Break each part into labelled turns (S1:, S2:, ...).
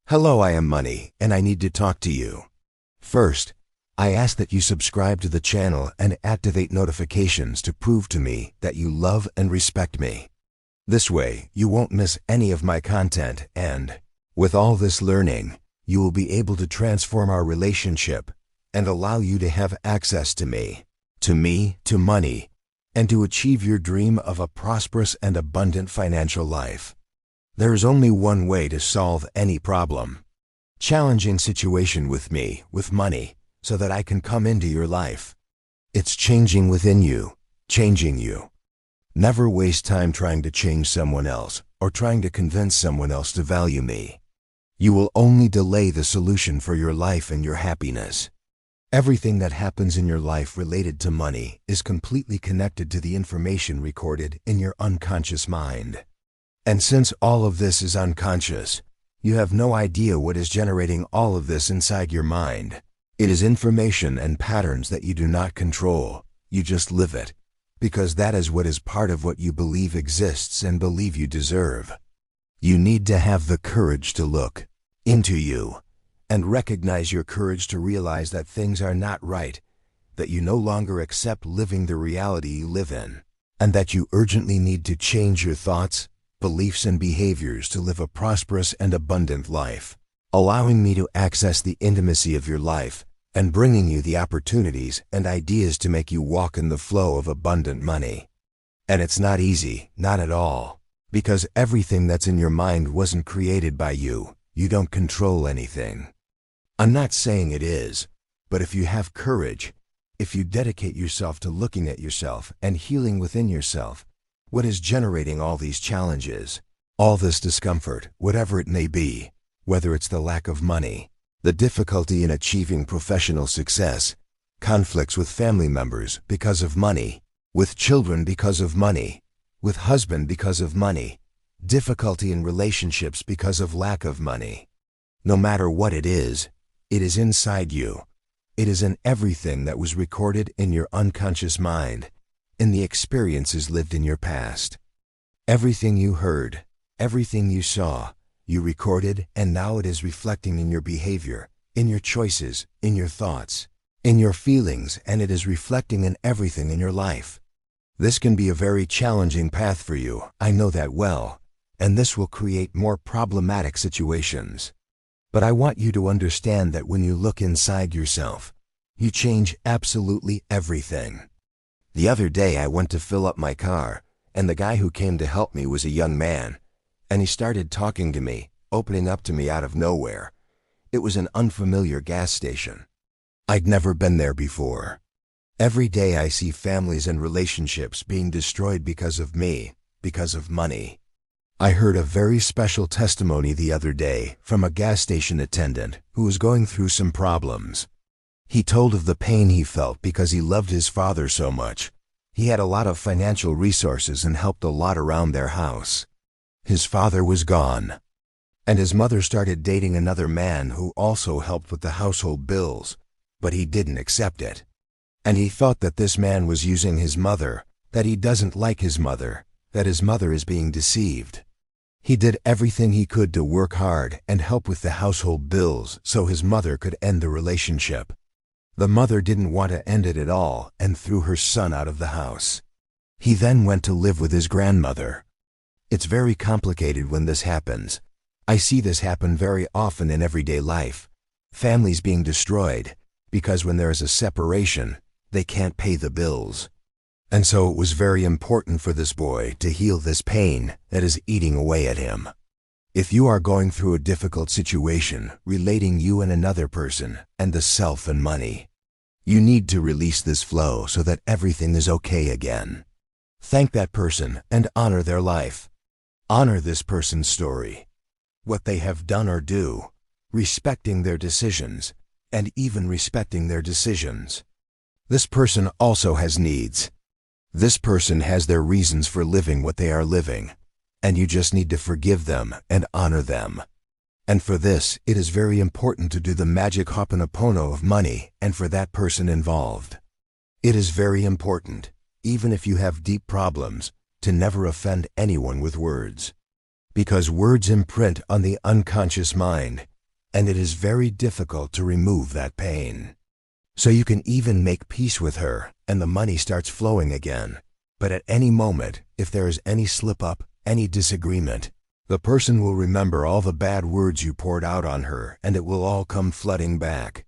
S1: Hello, I am Money, and I need to talk to you. First, I ask that you subscribe to the channel and activate notifications to prove to me that you love and respect me. This way, you won't miss any of my content, and with all this learning, you will be able to transform our relationship and allow you to have access to me, to money, and to achieve your dream of a prosperous and abundant financial life. There is only one way to solve any problem. Challenging situation with me, with money, so that I can come into your life. It's changing within you, changing you. Never waste time trying to change someone else or trying to convince someone else to value me. You will only delay the solution for your life and your happiness. Everything that happens in your life related to money is completely connected to the information recorded in your unconscious mind. And since all of this is unconscious, you have no idea what is generating all of this inside your mind. It is information and patterns that you do not control. You just live it, because that is what is part of what you believe exists and believe you deserve. You need to have the courage to look into you and recognize your courage to realize that things are not right, that you no longer accept living the reality you live in, and that you urgently need to change your thoughts, beliefs, and behaviors to live a prosperous and abundant life, allowing me to access the intimacy of your life and bringing you the opportunities and ideas to make you walk in the flow of abundant money. And it's not easy, not at all, because everything that's in your mind wasn't created by you. You don't control anything. I'm not saying it is, but if you have courage, if you dedicate yourself to looking at yourself and healing within yourself, what is generating all these challenges, all this discomfort, whatever it may be, whether it's the lack of money, the difficulty in achieving professional success, conflicts with family members because of money, with children because of money, with husband because of money, difficulty in relationships because of lack of money. No matter what it is inside you. It is in everything that was recorded in your unconscious mind, in the experiences lived in your past. Everything you heard, everything you saw, you recorded, and now it is reflecting in your behavior, in your choices, in your thoughts, in your feelings, and it is reflecting in everything in your life. This can be a very challenging path for you, I know that well, and this will create more problematic situations. But I want you to understand that when you look inside yourself, you change absolutely everything. The other day I went to fill up my car, and the guy who came to help me was a young man, and he started talking to me, opening up to me out of nowhere. It was an unfamiliar gas station. I'd never been there before. Every day I see families and relationships being destroyed because of me, because of money. I heard a very special testimony the other day from a gas station attendant who was going through some problems. He told of the pain he felt because he loved his father so much. He had a lot of financial resources and helped a lot around their house. His father was gone, and his mother started dating another man who also helped with the household bills, but he didn't accept it. And he thought that this man was using his mother, that he doesn't like his mother, that his mother is being deceived. He did everything he could to work hard and help with the household bills so his mother could end the relationship. The mother didn't want to end it at all and threw her son out of the house. He then went to live with his grandmother. It's very complicated when this happens. I see this happen very often in everyday life. Families being destroyed because when there is a separation, they can't pay the bills. And so it was very important for this boy to heal this pain that is eating away at him. If you are going through a difficult situation relating you and another person and the self and money, you need to release this flow so that everything is okay again. Thank that person and honor their life. Honor this person's story, what they have done or do, respecting their decisions, and even respecting their decisions. This person also has needs. This person has their reasons for living what they are living, and you just need to forgive them and honor them. And for this, it is very important to do the magic Ho'oponopono of money and for that person involved. It is very important, even if you have deep problems, to never offend anyone with words. Because words imprint on the unconscious mind, and it is very difficult to remove that pain. So you can even make peace with her, and the money starts flowing again. But at any moment, if there is any slip-up, any disagreement, the person will remember all the bad words you poured out on her, and it will all come flooding back.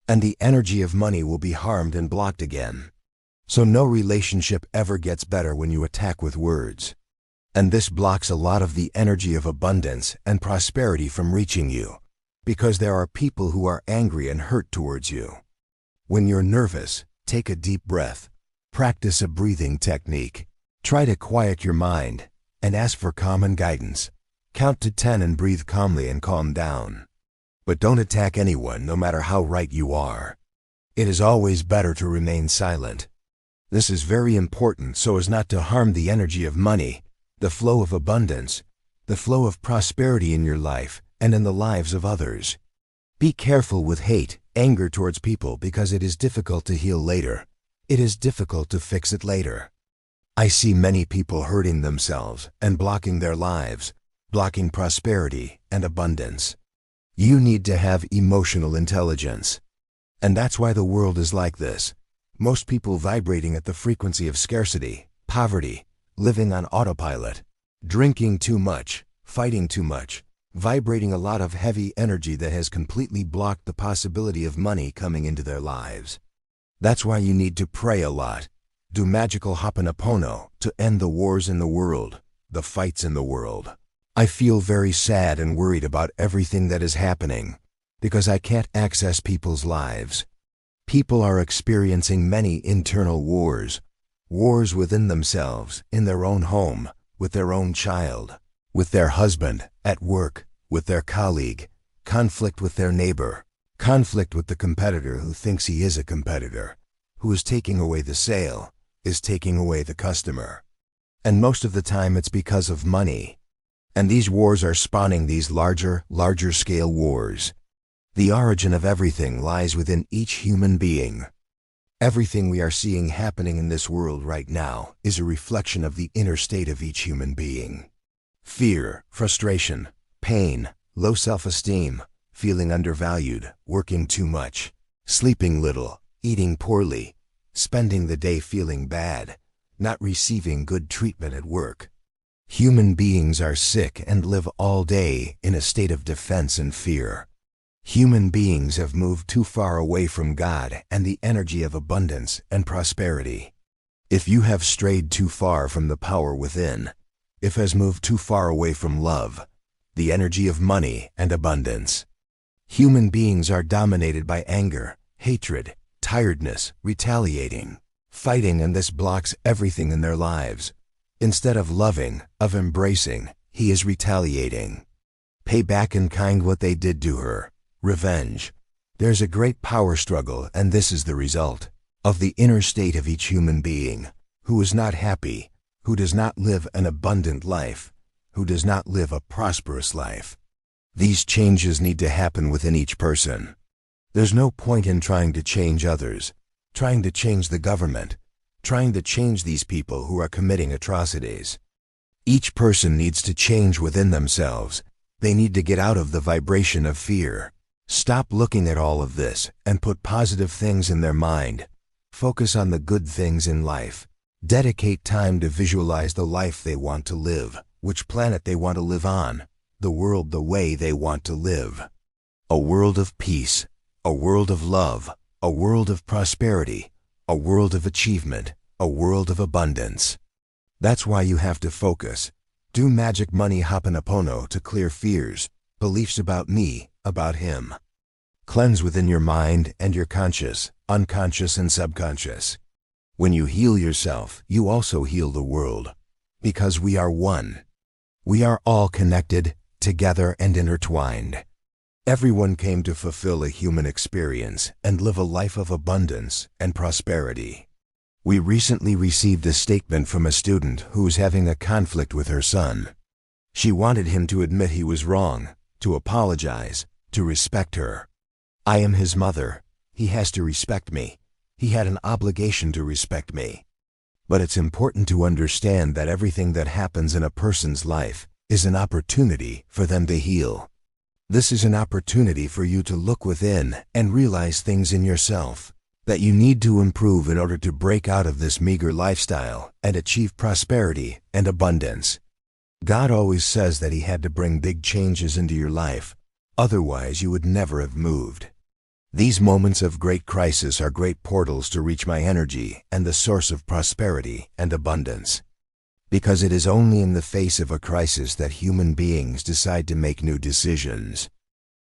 S1: And the energy of money will be harmed and blocked again. So no relationship ever gets better when you attack with words. And this blocks a lot of the energy of abundance and prosperity from reaching you, because there are people who are angry and hurt towards you. When you're nervous, take a deep breath. Practice a breathing technique. Try to quiet your mind and ask for calm and guidance. Count to 10 and breathe calmly and calm down. But don't attack anyone, no matter how right you are. It is always better to remain silent. This is very important so as not to harm the energy of money, the flow of abundance, the flow of prosperity in your life and in the lives of others. Be careful with hate, anger towards people, because it is difficult to heal later. It is difficult to fix it later. I see many people hurting themselves and blocking their lives, blocking prosperity and abundance. You need to have emotional intelligence. And that's why the world is like this. Most people vibrating at the frequency of scarcity, poverty, living on autopilot, drinking too much, fighting too much, vibrating a lot of heavy energy that has completely blocked the possibility of money coming into their lives. That's why you need to pray a lot, do magical Ho'oponopono to end the wars in the world, the fights in the world. I feel very sad and worried about everything that is happening, because I can't access people's lives. People are experiencing many internal wars, wars within themselves, in their own home, with their own child, with their husband, at work, with their colleague, conflict with their neighbor, conflict with the competitor who thinks he is a competitor, who is taking away the sale, is taking away the customer. And most of the time it's because of money. And these wars are spawning these larger scale wars. The origin of everything lies within each human being. Everything we are seeing happening in this world right now is a reflection of the inner state of each human being. Fear, frustration, pain, low self-esteem, feeling undervalued, working too much, sleeping little, eating poorly, spending the day feeling bad, not receiving good treatment at work. Human beings are sick and live all day in a state of defense and fear. Human beings have moved too far away from God and the energy of abundance and prosperity. If you have strayed too far from the power within, if has moved too far away from love, the energy of money and abundance. Human beings are dominated by anger, hatred, tiredness, retaliating, fighting, and this blocks everything in their lives. Instead of loving, of embracing, he is retaliating. Pay back in kind what they did to her. Revenge. There's a great power struggle, and this is the result of the inner state of each human being, who is not happy, who does not live an abundant life, who does not live a prosperous life. These changes need to happen within each person. There's no point in trying to change others, trying to change the government, trying to change these people who are committing atrocities. Each person needs to change within themselves. They need to get out of the vibration of fear. Stop looking at all of this and put positive things in their mind. Focus on the good things in life. Dedicate time to visualize the life they want to live, which planet they want to live on, the world the way they want to live. A world of peace, a world of love, a world of prosperity, a world of achievement, a world of abundance. That's why you have to focus. Do magic money Ho'oponopono to clear fears, beliefs about me, about him. Cleanse within your mind and your conscious, unconscious and subconscious. When you heal yourself, you also heal the world. Because we are one. We are all connected, together and intertwined. Everyone came to fulfill a human experience and live a life of abundance and prosperity. We recently received a statement from a student who was having a conflict with her son. She wanted him to admit he was wrong, to apologize, to respect her. I am his mother. He has to respect me. He had an obligation to respect me. But it's important to understand that everything that happens in a person's life is an opportunity for them to heal. This is an opportunity for you to look within and realize things in yourself that you need to improve in order to break out of this meager lifestyle and achieve prosperity and abundance. God always says that He had to bring big changes into your life, otherwise you would never have moved. These moments of great crisis are great portals to reach my energy and the source of prosperity and abundance. Because it is only in the face of a crisis that human beings decide to make new decisions.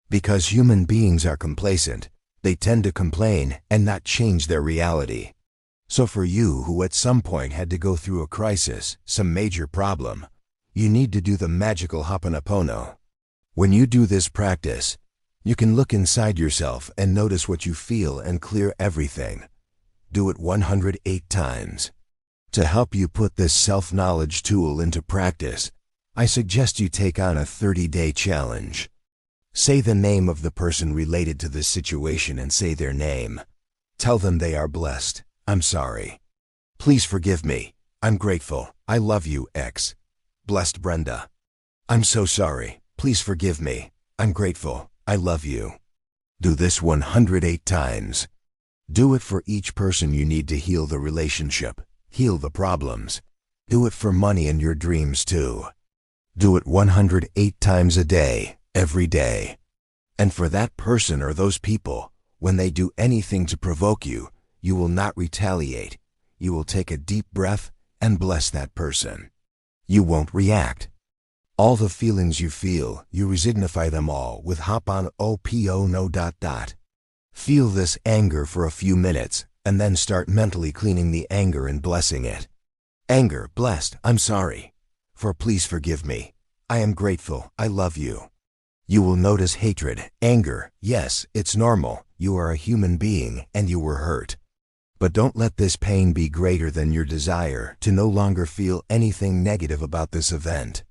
S1: Because human beings are complacent, they tend to complain and not change their reality. So for you who at some point had to go through a crisis, some major problem, you need to do the magical Ho'oponopono. When you do this practice, you can look inside yourself and notice what you feel and clear everything. Do it 108 times. To help you put this self-knowledge tool into practice, I suggest you take on a 30-day challenge. Say the name of the person related to this situation and say their name. Tell them they are blessed. I'm sorry. Please forgive me. I'm grateful. I love you, X. Blessed Brenda. I'm so sorry. Please forgive me. I'm grateful. I love you. Do this 108 times. Do it for each person you need to heal the relationship. Heal the problems. Do it for money and your dreams too. Do it 108 times a day, every day. And for that person or those people, when they do anything to provoke you, you will not retaliate. You will take a deep breath and bless that person. You won't react. All the feelings you feel, you resignify them all with Ho'oponopono. Feel this anger for a few minutes, and then start mentally cleaning the anger and blessing it. Anger, blessed, I'm sorry. For please forgive me. I am grateful, I love you. You will notice hatred, anger, yes, it's normal. You are a human being and you were hurt. But don't let this pain be greater than your desire to no longer feel anything negative about this event.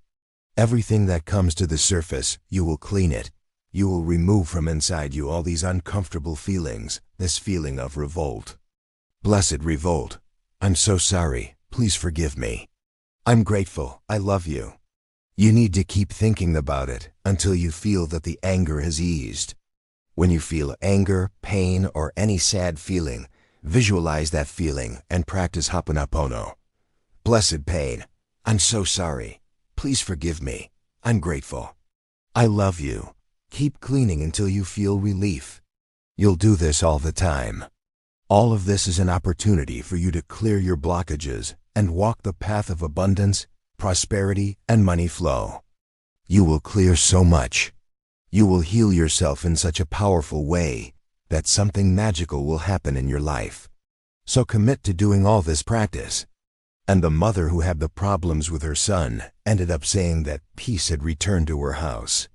S1: Everything that comes to the surface, you will clean it. You will remove from inside you all these uncomfortable feelings, this feeling of revolt. Blessed revolt. I'm so sorry. Please forgive me. I'm grateful. I love you. You need to keep thinking about it until you feel that the anger has eased. When you feel anger, pain, or any sad feeling, visualize that feeling and practice Ho'oponopono. Blessed pain. I'm so sorry. Please forgive me. I'm grateful. I love you. Keep cleaning until you feel relief. You'll do this all the time. All of this is an opportunity for you to clear your blockages and walk the path of abundance, prosperity, and money flow. You will clear so much. You will heal yourself in such a powerful way that something magical will happen in your life. So commit to doing all this practice. And the mother who had the problems with her son ended up saying that peace had returned to her house.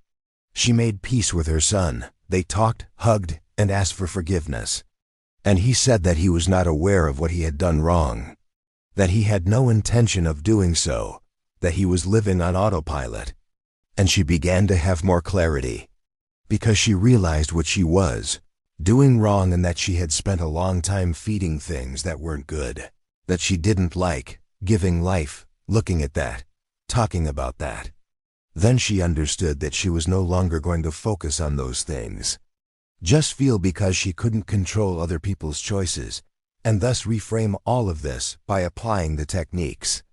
S1: She made peace with her son. They talked, hugged, and asked for forgiveness. And he said that he was not aware of what he had done wrong, that he had no intention of doing so, that he was living on autopilot. And she began to have more clarity, because she realized what she was doing wrong and that she had spent a long time feeding things that weren't good, that she didn't like, giving life, looking at that, talking about that. Then she understood that she was no longer going to focus on those things. Just feel, because she couldn't control other people's choices, and thus reframe all of this by applying the techniques.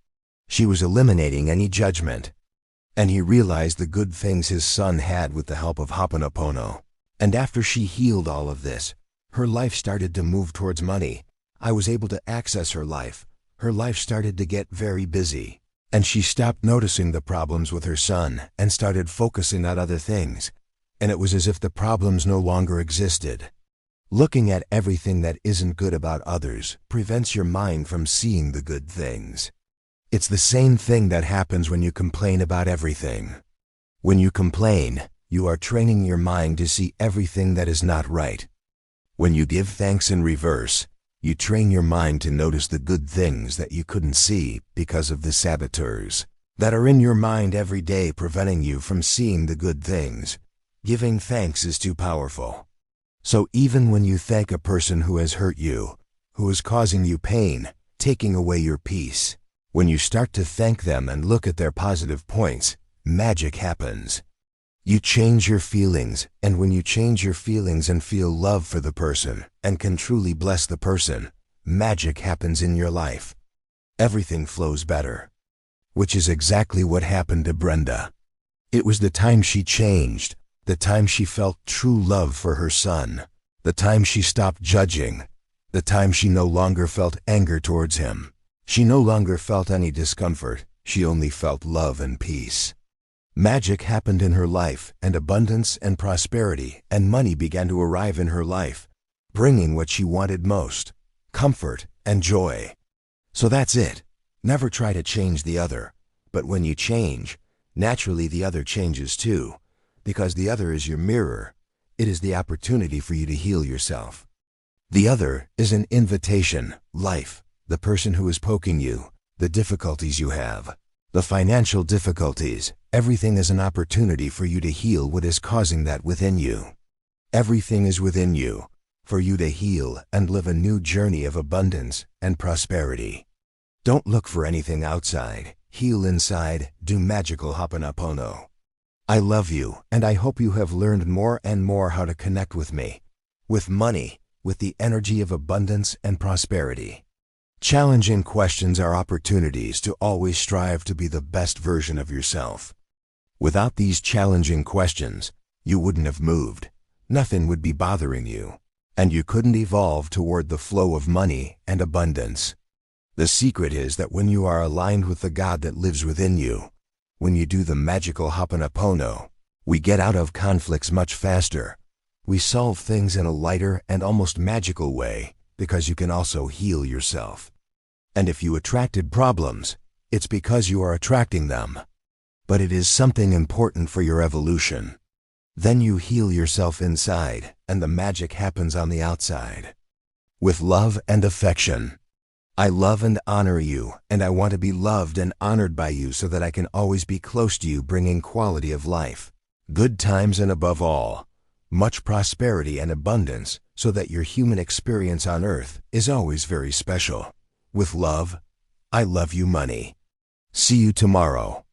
S1: She was eliminating any judgment. And he realized the good things his son had with the help of Ho'oponopono. And after she healed all of this, her life started to move towards money. I was able to access her life. Her life started to get very busy. And she stopped noticing the problems with her son and started focusing on other things. And it was as if the problems no longer existed. Looking at everything that isn't good about others prevents your mind from seeing the good things. It's the same thing that happens when you complain about everything. When you complain, you are training your mind to see everything that is not right. When you give thanks in reverse, you train your mind to notice the good things that you couldn't see because of the saboteurs that are in your mind every day, preventing you from seeing the good things. Giving thanks is too powerful. So even when you thank a person who has hurt you, who is causing you pain, taking away your peace, when you start to thank them and look at their positive points, magic happens. You change your feelings, and when you change your feelings and feel love for the person and can truly bless the person, magic happens in your life. Everything flows better. Which is exactly what happened to Brenda. It was the time she changed, the time she felt true love for her son, the time she stopped judging, the time she no longer felt anger towards him. She no longer felt any discomfort, she only felt love and peace. Magic happened in her life, and abundance and prosperity and money began to arrive in her life, bringing what she wanted most, comfort and joy. So that's it. Never try to change the other, but when you change, naturally the other changes too, because the other is your mirror. It is the opportunity for you to heal yourself. The other is an invitation, life, the person who is poking you, the difficulties you have, the financial difficulties. Everything is an opportunity for you to heal what is causing that within you. Everything is within you, for you to heal and live a new journey of abundance and prosperity. Don't look for anything outside. Heal inside. Do magical Ho'oponopono. I love you, and I hope you have learned more and more how to connect with me, with money, with the energy of abundance and prosperity. Challenging questions are opportunities to always strive to be the best version of yourself. Without these challenging questions, you wouldn't have moved. Nothing would be bothering you, and you couldn't evolve toward the flow of money and abundance. The secret is that when you are aligned with the God that lives within you, when you do the magical Ho'oponopono, we get out of conflicts much faster. We solve things in a lighter and almost magical way because you can also heal yourself. And if you attracted problems, it's because you are attracting them. But it is something important for your evolution. Then you heal yourself inside, and the magic happens on the outside. With love and affection. I love and honor you, and I want to be loved and honored by you so that I can always be close to you, bringing quality of life, good times, and above all, much prosperity and abundance, so that your human experience on earth is always very special. With love, I love you, money. See you tomorrow.